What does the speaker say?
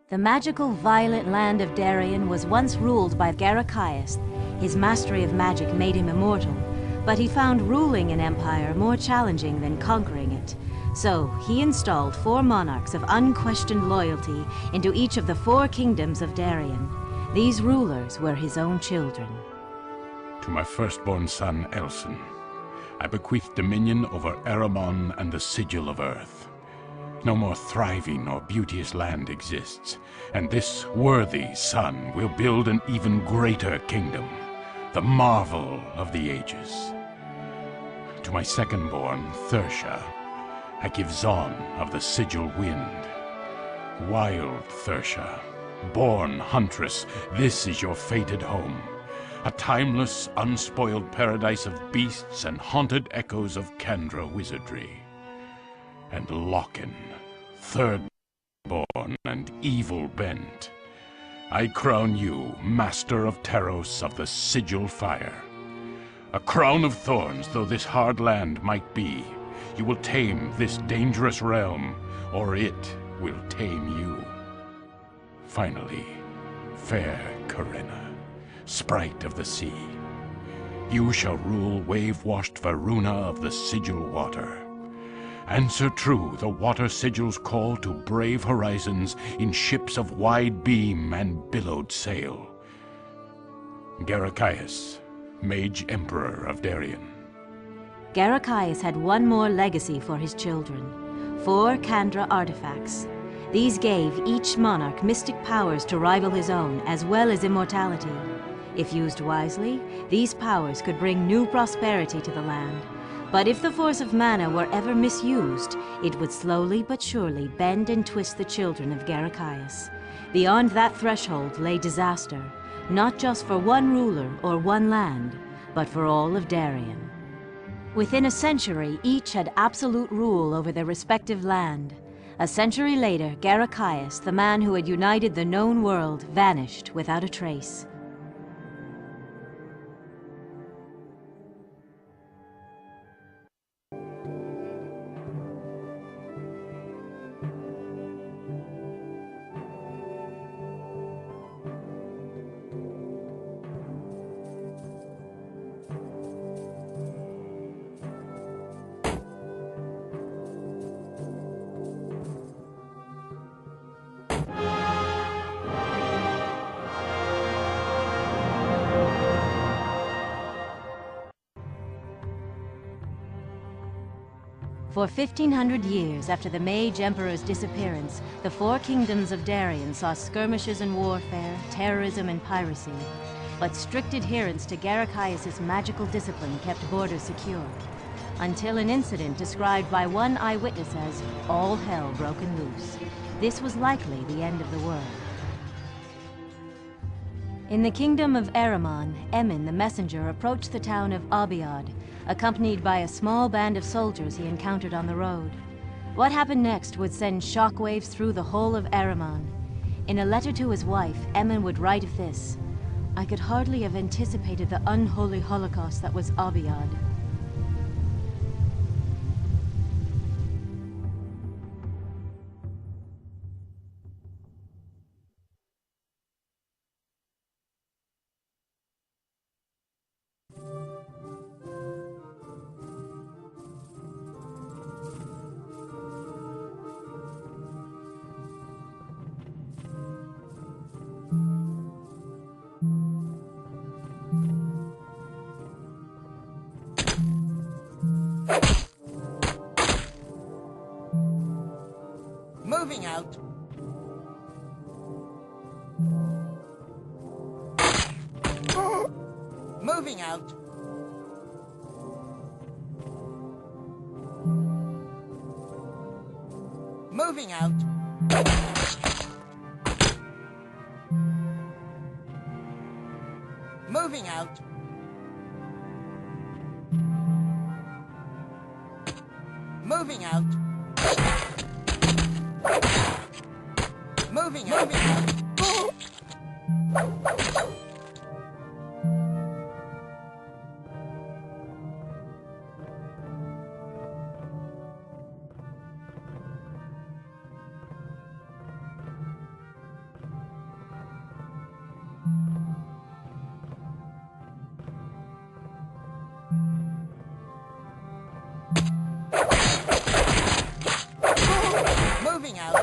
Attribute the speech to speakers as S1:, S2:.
S1: The magical violet land of Darien was once ruled by Garachias. His mastery of magic made him immortal, but he found ruling an empire more challenging than conquering it. So he installed 4 monarchs of unquestioned loyalty into each of the 4 kingdoms of Darien. These rulers were his own children.
S2: To my firstborn son, Elson, I bequeath dominion over Eramon and the Sigil of Earth. No more thriving or beauteous land exists, and this worthy son will build an even greater kingdom, the marvel of the ages. To my second-born, Thersha, I give Zon of the Sigil Wind. Wild Thersha, born huntress, this is your fated home. A timeless, unspoiled paradise of beasts and haunted echoes of Kandra wizardry. And Locken, third-born and evil bent. I crown you Master of Taros of the Sigil Fire. A crown of thorns though this hard land might be, you will tame this dangerous realm, or it will tame you. Finally, fair Corinna, sprite of the sea, you shall rule wave-washed Varuna of the Sigil Water. Answer true the water sigil's call to brave horizons in ships of wide beam and billowed sail. Garachias, Mage Emperor of Darien.
S1: Garachias had one more legacy for his children: 4 Kandra artifacts. These gave each monarch mystic powers to rival his own, as well as immortality. If used wisely, these powers could bring new prosperity to the land. But if the force of mana were ever misused, it would slowly but surely bend and twist the children of Garachias. Beyond that threshold lay disaster, not just for one ruler or one land, but for all of Darien. Within a century, each had absolute rule over their respective land. A century later, Garachias, the man who had united the known world, vanished without a trace. For 1,500 years after the Mage Emperor's disappearance, the 4 kingdoms of Darien saw skirmishes and warfare, terrorism and piracy. But strict adherence to Garachias' magical discipline kept borders secure, until an incident described by one eyewitness as all hell broken loose. This was likely the end of the world. In the kingdom of Eramon, Emin the messenger approached the town of Abiad, accompanied by a small band of soldiers he encountered on the road. What happened next would send shockwaves through the whole of Eramon. In a letter to his wife, Emin would write of this: "I could hardly have anticipated the unholy holocaust that was Abiad."
S3: Moving out. Moving out. Moving out. Moving out. Moving out. Moving out. Moving out.